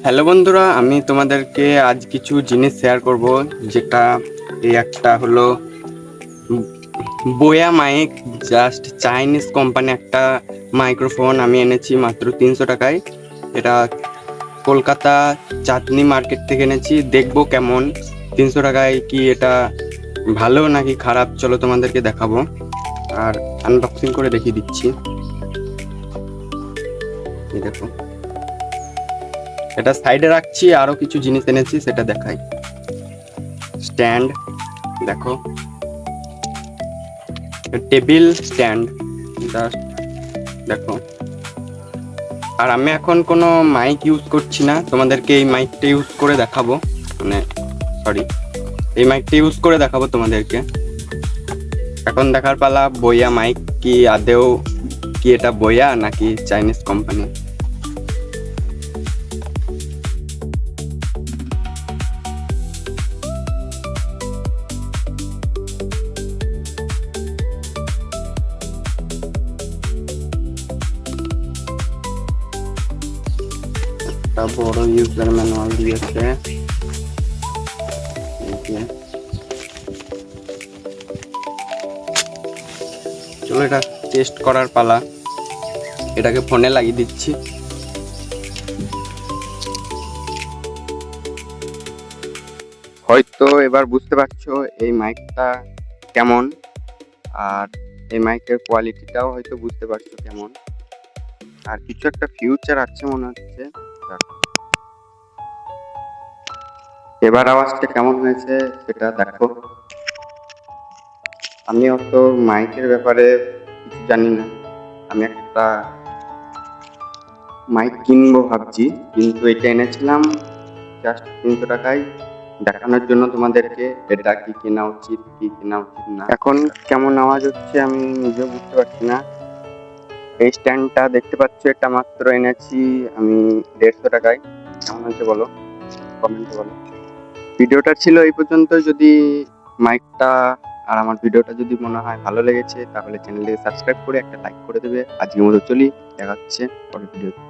Hello বন্ধুরা, আমি তোমাদেরকে আজ কিছু জিনিস শেয়ার করব। যেটা এই একটা হলো বোয়া মাইক, জাস্ট চাইনিজ কোম্পানি একটা মাইক্রোফোন আমি এনেছি মাত্র 300 টাকায়। এটা কলকাতা চাঁদনি মার্কেট থেকে এনেছি। দেখবো কেমন, 300 টাকায় কি এটা ভালো নাকি খারাপ, চলো তোমাদেরকে দেখাবো আর আনবক্সিং করে দেখিয়ে দিচ্ছি। এই দেখো, এটা সাইডে রাখছি, আরো কিছু জিনিস এনেছি সেটা দেখাই। স্ট্যান্ড দেখো, টেবিল স্ট্যান্ড জাস্ট দেখো। আর আমি এখন কোনো মাইক ইউজ করছি না, তোমাদেরকে এই মাইকটা ইউজ করে দেখাবো, মানে সরি, এই মাইকটা ইউজ করে দেখাবো তোমাদেরকে। এখন দেখার পালা বোয়া মাইক কি আদেও কি এটা বোয়া নাকি চাইনিজ কোম্পানি। একটা বড় ইউজার ম্যানুয়াল দিয়েছে। চলো এটা টেস্ট করার পালা। এটাকে ফোনে লাগিয়ে দিচ্ছি। হয়তো এবার বুঝতে পারছো এই মাইকটা কেমন, আর এই মাইকের কোয়ালিটিটাও হয়তো বুঝতে পারছো কেমন। আর কিছু একটা ফিউচার আছে মনে হচ্ছে। এবার আওয়াজটা কেমন হয়েছে সেটা দেখো। আমি অত মাইকের ব্যাপারে কিছু জানি না। আমি একটা মাইক কিনবো ভাবছি, কিন্তু এটা এনেছিলাম জাস্ট 300 টাকায়, দেখানোর জন্য তোমাদেরকে এটা কি কেনা উচিত কি কেনা উচিত না। এখন কেমন আওয়াজ হচ্ছে আমি নিজেও বুঝতে পারছি না। এই স্ট্যান্ডটা দেখতে পাচ্ছ, এটা মাত্র এনেছি আমি 150 টাকায়। কেমন হয়েছে বলো, কমেন্টে বলো। ভিডিওটা ছিল এই পর্যন্ত। যদি মাইকটা আর আমার ভিডিওটা যদি মনে হয় ভালো লেগেছে, তাহলে চ্যানেলটিকে সাবস্ক্রাইব করে একটা লাইক করে দেবে। আজকের মতো চলি, দেখা হচ্ছে পরের ভিডিওতে।